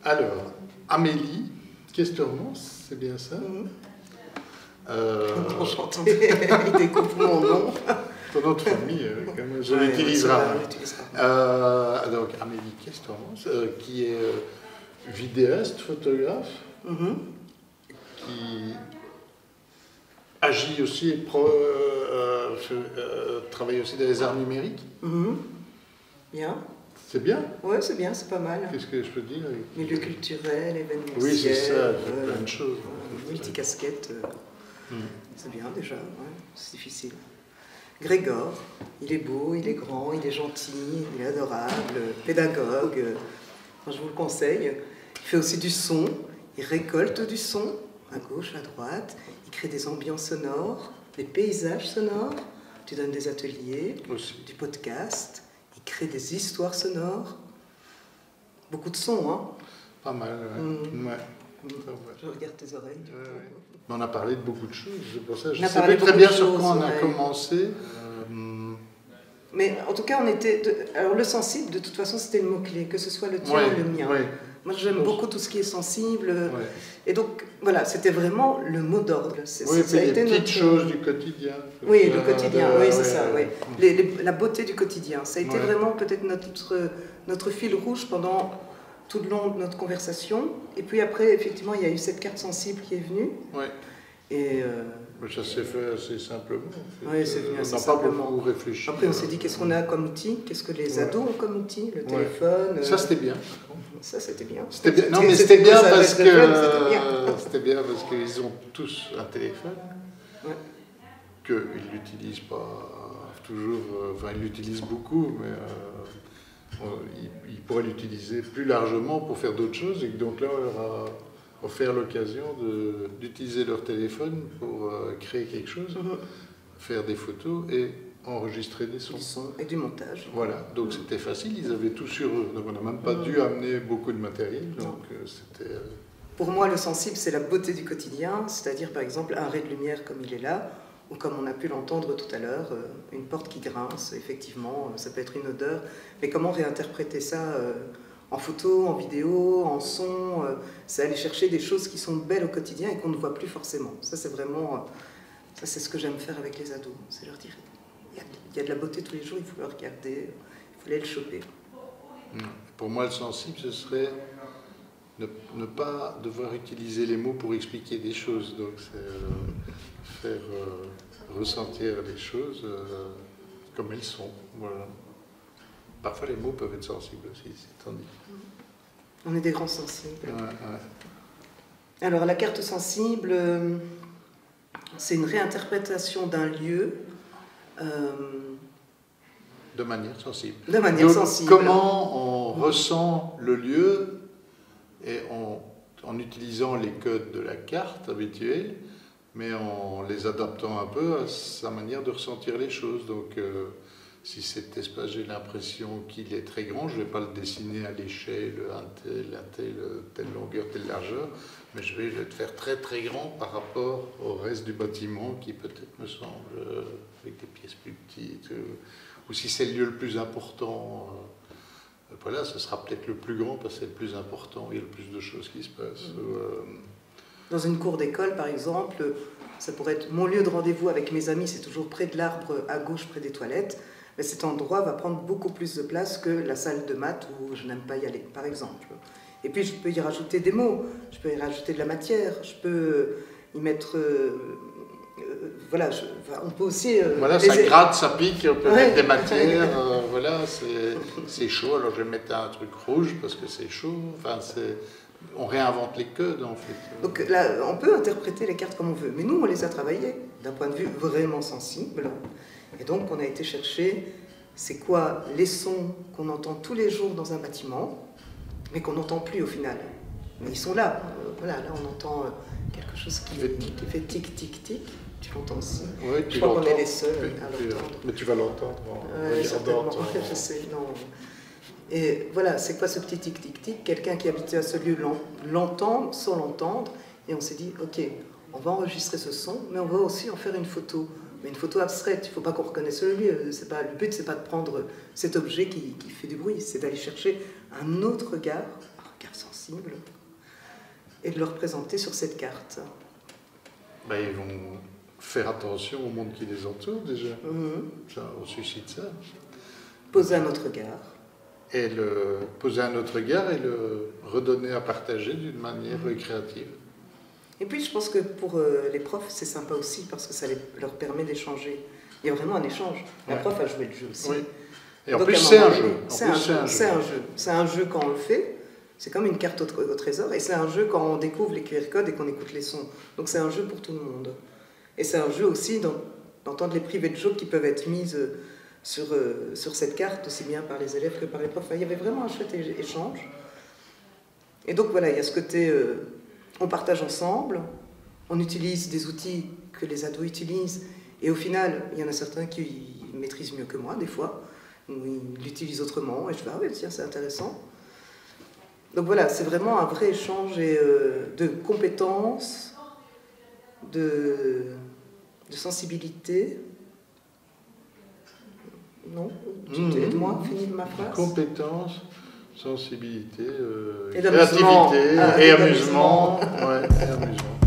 Alors, Amélie, qu'est-ce que tu remontes? C'est bien ça? Enchantée, il découvre mon nom. Ton nom de famille, quand même, je l'utiliserai. Donc, Amélie, qu'est-ce que tu remontes? Qui est vidéaste, photographe, qui agit aussi et travaille aussi dans les arts numériques. Bien. C'est bien? Oui, c'est bien, c'est pas mal. Qu'est-ce que je peux dire? Milieu culturel, événementiel. Oui, c'est ça, plein de choses. Multicasquette, c'est bien déjà, ouais, c'est difficile. Grégor, il est beau, il est grand, il est gentil, il est adorable, pédagogue, enfin, je vous le conseille. Il fait aussi du son, il récolte du son, à gauche, à droite, il crée des ambiances sonores, des paysages sonores, tu donnes des ateliers, du podcast, il crée des histoires sonores, beaucoup de sons, hein. Pas mal, ouais. Je regarde tes oreilles. On a parlé de beaucoup de choses, c'est pour ça. Je ne sais pas très bien sur quoi on a commencé. Mais en tout cas, on était... Alors le sensible, de toute façon, c'était le mot-clé, que ce soit le tien ou le mien. Moi, j'aime beaucoup tout ce qui est sensible. Et donc, voilà, c'était vraiment le mot d'ordre. Oui, ça a été les petites choses du quotidien. Oui, le quotidien, oui, c'est ça. Oui. La beauté du quotidien. Ça a été vraiment peut-être notre fil rouge pendant tout le long de notre conversation. Et puis après, effectivement, il y a eu cette carte sensible qui est venue. Oui. Et ça s'est fait assez simplement. En fait. Oui, c'est venu assez simplement. On n'a pas simplement. beaucoup réfléchi. Après, on s'est dit, qu'est-ce qu'on a comme outil? Qu'est-ce que les ados ont comme outil? Le téléphone. Ça, c'était bien. Ça, c'était bien. C'était bien. Non, mais c'était bien parce que c'était bien parce qu'ils ont tous un téléphone qu'ils l'utilisent pas toujours. Enfin, ils l'utilisent beaucoup, mais ils pourraient l'utiliser plus largement pour faire d'autres choses. Et donc là, on leur a offert l'occasion d'utiliser leur téléphone pour créer quelque chose, faire des photos et enregistrer des sons. Du son et du montage. Voilà, donc c'était facile, ils avaient tout sur eux. Donc on n'a même pas dû amener beaucoup de matériel. Donc c'était... Pour moi, le sensible, c'est la beauté du quotidien, c'est-à-dire par exemple un ray de lumière comme il est là, ou comme on a pu l'entendre tout à l'heure, une porte qui grince, effectivement, ça peut être une odeur. Mais comment réinterpréter ça en photo, en vidéo, en son, c'est aller chercher des choses qui sont belles au quotidien et qu'on ne voit plus forcément. Ça, c'est vraiment, ça, c'est ce que j'aime faire avec les ados. C'est leur dire, il y a de la beauté tous les jours, il faut le regarder, il faut aller le choper. Pour moi, le sensible, ce serait ne pas devoir utiliser les mots pour expliquer des choses. Donc, c'est faire ressentir les choses comme elles sont. Voilà. Parfois, les mots peuvent être sensibles aussi, c'est tendu. On est des grands sensibles. Alors, la carte sensible, c'est une réinterprétation d'un lieu. De manière sensible. De manière donc, sensible. Comment on ressent le lieu et en utilisant les codes de la carte habituelle, mais en les adaptant un peu à sa manière de ressentir les choses. Donc, si cet espace, j'ai l'impression qu'il est très grand, je ne vais pas le dessiner à l'échelle, telle longueur, telle largeur, mais je vais le faire très très grand par rapport au reste du bâtiment qui peut-être me semble avec des pièces plus petites, ou si c'est le lieu le plus important, voilà, ce sera peut-être le plus grand parce que c'est le plus important, il y a le plus de choses qui se passent. Dans une cour d'école, par exemple, ça pourrait être mon lieu de rendez-vous avec mes amis, c'est toujours près de l'arbre à gauche, près des toilettes. Mais cet endroit va prendre beaucoup plus de place que la salle de maths où je n'aime pas y aller, par exemple. Et puis je peux y rajouter des mots, je peux y rajouter de la matière, je peux y mettre... voilà, on peut aussi... voilà, ça gratte, ça pique, on peut mettre des matières, voilà, c'est chaud, alors je vais mettre un truc rouge parce que c'est chaud, enfin on réinvente les codes en fait. Donc là, on peut interpréter les cartes comme on veut, mais nous on les a travaillées d'un point de vue vraiment sensible. Et donc, on a été chercher, c'est quoi les sons qu'on entend tous les jours dans un bâtiment, mais qu'on n'entend plus au final. Mais ils sont là. Voilà, là, on entend quelque chose qui fait tic, tic, tic. Tu l'entends aussi. Oui, je crois qu'on est les seuls à l'entendre. Mais tu vas l'entendre. Certainement, je sais, non. Et voilà, c'est quoi ce petit tic, tic, tic? Quelqu'un qui habitait à ce lieu l'entend sans l'entendre. Et on s'est dit, ok, on va enregistrer ce son, mais on va aussi en faire une photo. Mais une photo abstraite, il ne faut pas qu'on reconnaisse le lieu. Le but, ce n'est pas de prendre cet objet qui fait du bruit, c'est d'aller chercher un autre regard, un regard sensible. possible et de le représenter sur cette carte. Ben, ils vont faire attention au monde qui les entoure déjà. Ça, on suscite ça. Poser un autre regard. Et le poser un autre regard et le redonner à partager d'une manière créative. Et puis je pense que pour les profs, c'est sympa aussi parce que ça leur permet d'échanger. Il y a vraiment un échange. La prof a joué le jeu aussi. Oui. Et en donc, plus, c'est un jeu. C'est un jeu quand on le fait. C'est comme une carte au trésor. Et c'est un jeu quand on découvre les QR codes et qu'on écoute les sons. Donc c'est un jeu pour tout le monde. Et c'est un jeu aussi d'entendre les privés de jokes qui peuvent être mises sur cette carte, aussi bien par les élèves que par les profs. Enfin, il y avait vraiment un chouette échange. Et donc voilà, il y a ce côté, on partage ensemble, on utilise des outils que les ados utilisent, et au final, il y en a certains qui maîtrisent mieux que moi, des fois, ou ils l'utilisent autrement, et je fais, ah oui, tiens, c'est intéressant. Donc voilà, c'est vraiment un vrai échange de compétences, de sensibilité. Non, aide-moi, finis ma phrase. Compétences, sensibilité, et créativité et amusement. Ouais, et amusement.